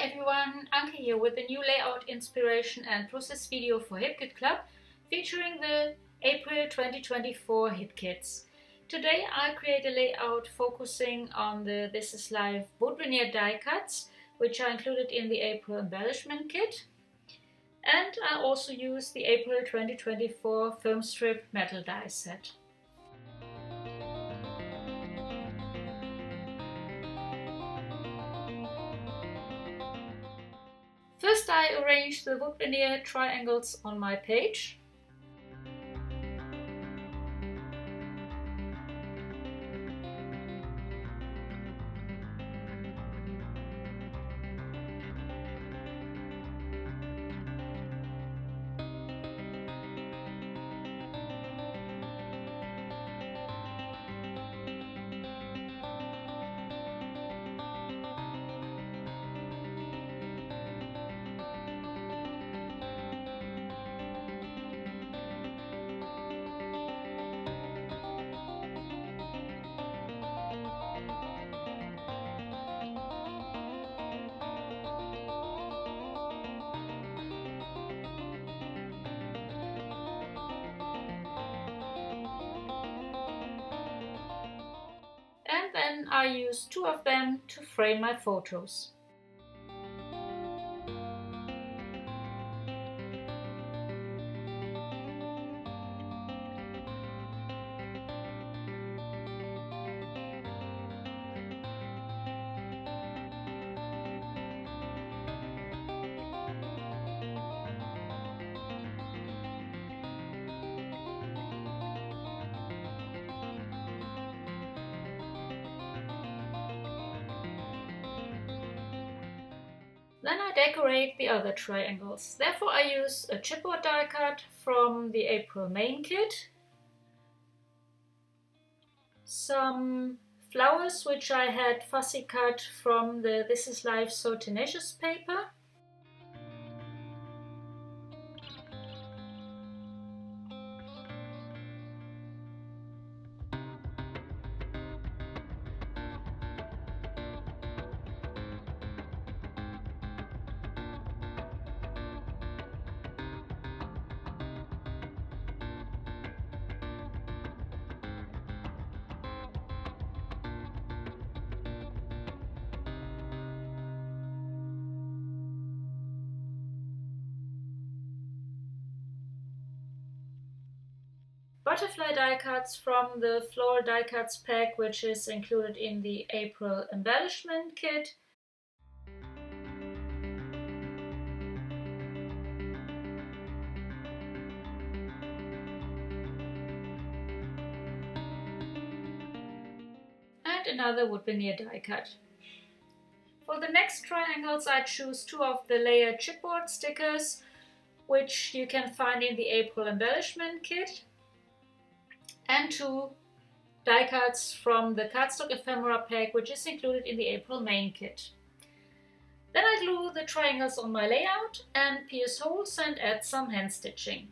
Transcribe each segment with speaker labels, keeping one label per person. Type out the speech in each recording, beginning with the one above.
Speaker 1: Hi everyone, Anke here with a new layout inspiration and process video for HipKit Club featuring the April 2024 hit kits. Today I'll create a layout focusing on the This Is Life Wood Veneer Die Cuts, which are included in the April Embellishment Kit. And I also use the April 2024 film strip metal die set. First I arrange the wood veneer triangles on my page. And then I use two of them to frame my photos. Then I decorate the other triangles. Therefore I use a chipboard die cut from the April main kit, some flowers which I had fussy cut from the This Is Life So Tenacious paper, butterfly die cuts from the floral die cuts pack, which is included in the April Embellishment Kit, and another wood veneer die cut. For the next triangles I choose two of the layered chipboard stickers, which you can find in the April Embellishment Kit, and two die cuts from the cardstock ephemera pack, which is included in the April main kit. Then I glue the triangles on my layout and pierce holes and add some hand stitching.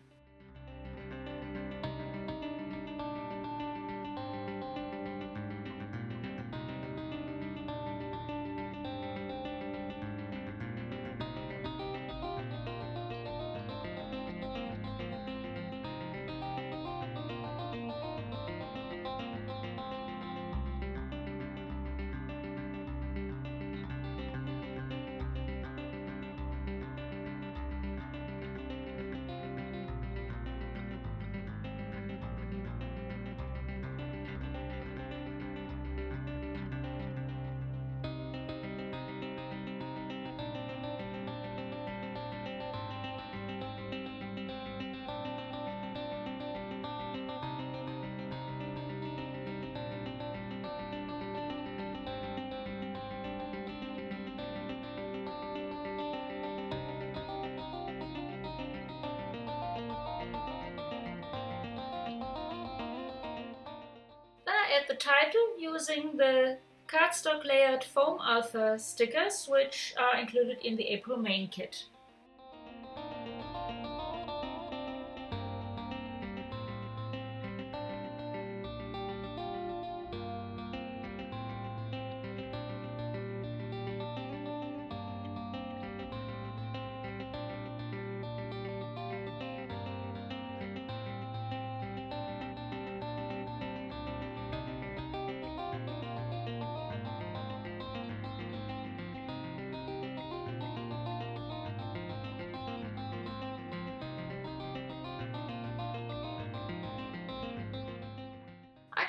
Speaker 1: Add the title using the cardstock layered foam alpha stickers, which are included in the April main kit.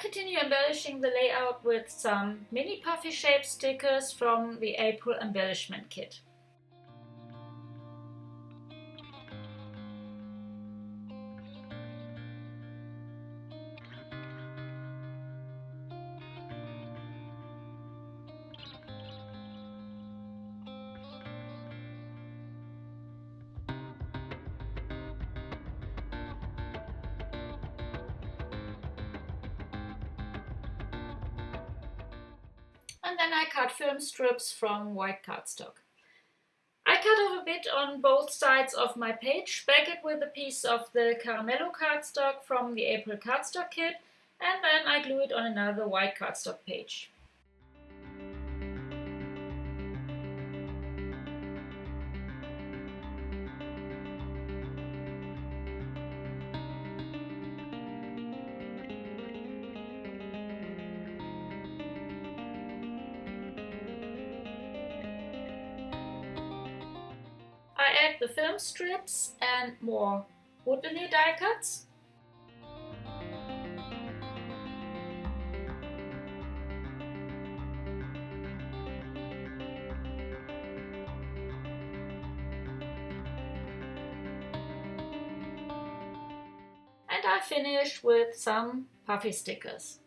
Speaker 1: continue embellishing the layout with some mini puffy shaped stickers from the April Embellishment Kit. And then I cut film strips from white cardstock. I cut off a bit on both sides of my page, back it with a piece of the Caramello cardstock from the April cardstock kit, and then I glue it on another white cardstock page. I add the film strips and more Wood Veneer Die Cuts. And I finish with some puffy stickers.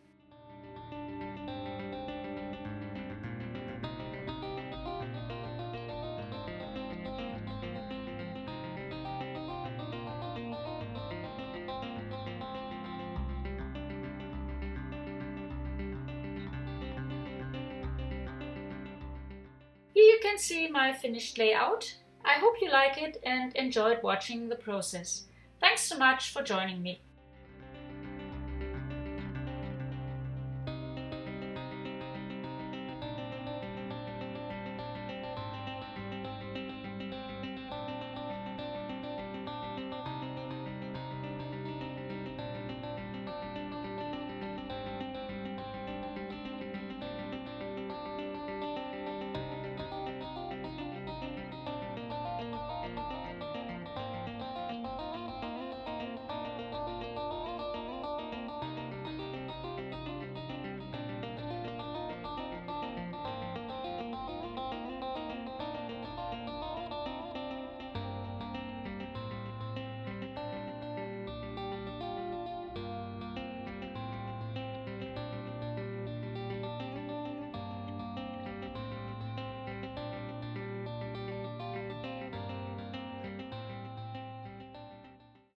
Speaker 1: Here you can see my finished layout. I hope you like it and enjoyed watching the process. Thanks so much for joining me.